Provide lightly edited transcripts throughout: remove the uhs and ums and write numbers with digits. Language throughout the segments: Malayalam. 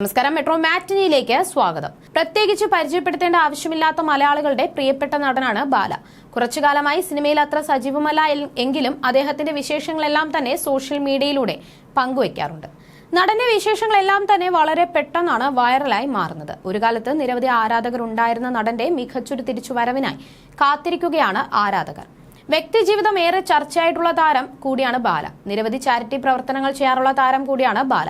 നമസ്കാരം. മെട്രോ മാറ്റിനിയിലേക്ക് സ്വാഗതം. പ്രത്യേകിച്ച് പരിചയപ്പെടുത്തേണ്ട ആവശ്യമില്ലാത്ത മലയാളികളുടെ പ്രിയപ്പെട്ട നടനാണ് ബാല. കുറച്ചുകാലമായി സിനിമയിൽ അത്ര സജീവമല്ല എങ്കിലും അദ്ദേഹത്തിന്റെ വിശേഷങ്ങളെല്ലാം തന്നെ സോഷ്യൽ മീഡിയയിലൂടെ പങ്കുവയ്ക്കാറുണ്ട്. നടന്റെ വിശേഷങ്ങളെല്ലാം തന്നെ വളരെ പെട്ടെന്നാണ് വൈറലായി മാറുന്നത്. ഒരു കാലത്ത് നിരവധി ആരാധകർ ഉണ്ടായിരുന്ന നടന്റെ മികച്ചൊരു തിരിച്ചുവരവിനായി കാത്തിരിക്കുകയാണ് ആരാധകർ. വ്യക്തിജീവിതം ഏറെ ചർച്ചയായിട്ടുള്ള താരം കൂടിയാണ് ബാല. നിരവധി ചാരിറ്റി പ്രവർത്തനങ്ങൾ ചെയ്യാറുള്ള താരം കൂടിയാണ് ബാല.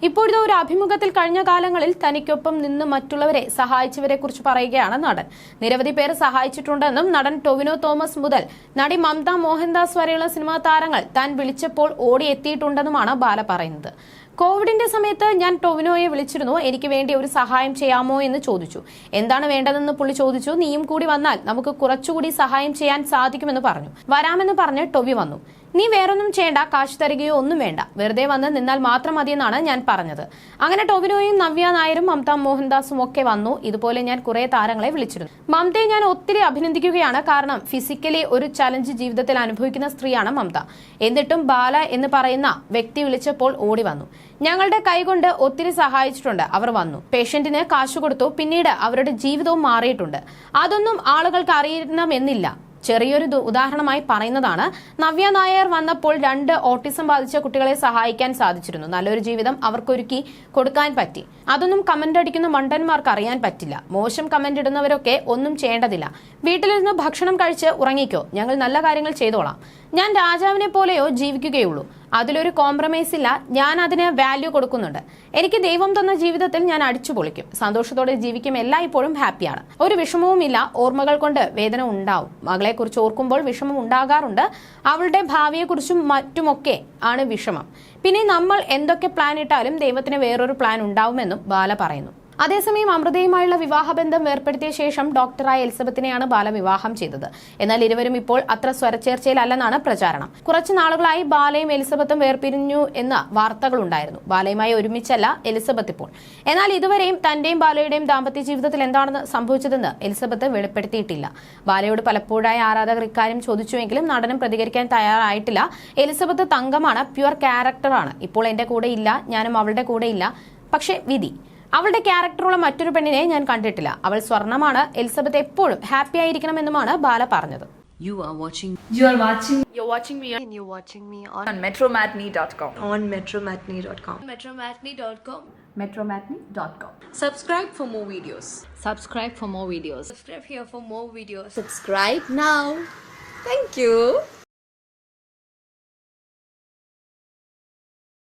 ഇപ്പോഴത്തെ ഒരു അഭിമുഖത്തിൽ കഴിഞ്ഞ കാലങ്ങളിൽ തനിക്കൊപ്പം നിന്ന് മറ്റുള്ളവരെ സഹായിച്ചവരെ കുറിച്ച് പറയുകയാണ് നടൻ. നിരവധി പേർ സഹായിച്ചിട്ടുണ്ടെന്നും നടൻ ടൊവിനോ തോമസ് മുതൽ നടി മമത മോഹൻദാസ് വരെയുള്ള സിനിമാ താരങ്ങൾ താൻ വിളിച്ചപ്പോൾ ഓടിയെത്തിയിട്ടുണ്ടെന്നുമാണ് ബാല പറയുന്നത്. കോവിഡിന്റെ സമയത്ത് ഞാൻ ടൊവിനോയെ വിളിച്ചിരുന്നു. എനിക്ക് വേണ്ടി ഒരു സഹായം ചെയ്യാമോ എന്ന് ചോദിച്ചു. എന്താണ് വേണ്ടതെന്ന് പുള്ളി ചോദിച്ചു. നീയും കൂടി വന്നാൽ നമുക്ക് കുറച്ചുകൂടി സഹായം ചെയ്യാൻ സാധിക്കുമെന്ന് പറഞ്ഞു. വരാമെന്ന് പറഞ്ഞ് ടൊവി വന്നു. നീ വേറൊന്നും ചെയ്യേണ്ട, കാശ് തരികയോ ഒന്നും വേണ്ട, വെറുതെ വന്ന് നിന്നാൽ മാത്രം മതിയെന്നാണ് ഞാൻ പറഞ്ഞത്. അങ്ങനെ ടൊവിനോയും നവ്യ നായരും മമത മോഹൻദാസും ഒക്കെ വന്നു. ഇതുപോലെ ഞാൻ കുറെ താരങ്ങളെ വിളിച്ചിരുന്നു. മമതയെ ഞാൻ ഒത്തിരി അഭിനന്ദിക്കുകയാണ്. കാരണം ഫിസിക്കലി ഒരു ചലഞ്ച് ജീവിതത്തിൽ അനുഭവിക്കുന്ന സ്ത്രീയാണ് മമത. എന്നിട്ടും ബാല എന്ന് പറയുന്ന വ്യക്തി വിളിച്ചപ്പോൾ ഓടി വന്നു. ഞങ്ങളുടെ കൈകൊണ്ട് ഒത്തിരി സഹായിച്ചിട്ടുണ്ട്. അവർ വന്നു, പേഷ്യന്റിന് കാശ് കൊടുത്തു. പിന്നീട് അവരുടെ ജീവിതവും മാറിയിട്ടുണ്ട്. അതൊന്നും ആളുകൾക്ക് അറിയണമെന്നില്ല. ചെറിയൊരു ഉദാഹരണമായി പറയുന്നതാണ്. നവ്യ നായർ വന്നപ്പോൾ 2 ഓട്ടിസം ബാധിച്ച കുട്ടികളെ സഹായിക്കാൻ സാധിച്ചിരുന്നു. നല്ലൊരു ജീവിതം അവർക്കൊരുക്കി കൊടുക്കാൻ പറ്റി. അതൊന്നും കമന്റ് അടിക്കുന്ന മണ്ടന്മാർക്ക് അറിയാൻ പറ്റില്ല. മോശം കമന്റ് ഇടുന്നവരൊക്കെ ഒന്നും ചെയ്യേണ്ടതില്ല. വീട്ടിലിരുന്ന് ഭക്ഷണം കഴിച്ച് ഉറങ്ങിക്കോ, ഞങ്ങൾ നല്ല കാര്യങ്ങൾ ചെയ്തോളാം. ഞാൻ രാജാവിനെ പോലെയോ ജീവിക്കുകയുള്ളൂ. അതിലൊരു കോംപ്രമൈസ് ഇല്ല. ഞാൻ അതിന് വാല്യൂ കൊടുക്കുന്നുണ്ട്. എനിക്ക് ദൈവം തന്ന ജീവിതത്തിൽ ഞാൻ അടിച്ചു പൊളിക്കും, സന്തോഷത്തോടെ ജീവിക്കും, എല്ലായ്പ്പോഴും ഹാപ്പിയാണ്. ഒരു വിഷമവുമില്ല. ഓർമ്മകൾ കൊണ്ട് വേദന ഉണ്ടാവും. മകളെ കുറിച്ച് ഓർക്കുമ്പോൾ വിഷമം ഉണ്ടാകാറുണ്ട്. അവളുടെ ഭാവിയെക്കുറിച്ചും മറ്റുമൊക്കെ ആണ് വിഷമം. പിന്നെ നമ്മൾ എന്തൊക്കെ പ്ലാൻ ഇട്ടാലും ദൈവത്തിന് വേറൊരു പ്ലാൻ ഉണ്ടാവുമെന്നും ബാല പറയുന്നു. അതേസമയം അമൃതയുമായുള്ള വിവാഹബന്ധം വേർപ്പെടുത്തിയ ശേഷം ഡോക്ടറായ എലിസബത്തിനെയാണ് ബാല വിവാഹം ചെയ്തത്. എന്നാൽ ഇരുവരും ഇപ്പോൾ അത്ര സ്വരച്ചേർച്ചയിലല്ലെന്നാണ് പ്രചാരണം. കുറച്ചു നാളുകളായി ബാലയും എലിസബത്തും വേർപിരിഞ്ഞു എന്ന വാർത്തകളുണ്ടായിരുന്നു. ബാലയുമായി ഒരുമിച്ചല്ല എലിസബത്ത് ഇപ്പോൾ. എന്നാൽ ഇതുവരെയും തന്റെയും ബാലയുടെയും ദാമ്പത്യ ജീവിതത്തിൽ എന്താണ് സംഭവിച്ചതെന്ന് എലിസബത്ത് വെളിപ്പെടുത്തിയിട്ടില്ല. ബാലയോട് പലപ്പോഴായി ആരാധകർ ഇക്കാര്യം ചോദിച്ചുവെങ്കിലും നടനും പ്രതികരിക്കാൻ തയ്യാറായിട്ടില്ല. എലിസബത്ത് തങ്കമാണ്, പ്യുവർ ക്യാരക്ടറാണ്. ഇപ്പോൾ എന്റെ കൂടെ ഇല്ല, ഞാനും അവളുടെ കൂടെ ഇല്ല. പക്ഷേ വിധി, അവളുടെ ക്യാരക്ടറുള്ള മറ്റൊരു പെണ്ണിനെ ഞാൻ കണ്ടിട്ടില്ല. അവൾ സ്വർണ്ണമാണ്. എലിസബത്ത് എപ്പോഴും ഹാപ്പി ആയിരിക്കണമെന്നുമാണ് ബാല പറഞ്ഞത്. You're watching me on metromatney.com. on metromatney.com. metromatney.com. Subscribe for more videos. Subscribe for more videos. Subscribe here for more videos. Subscribe now. Thank you.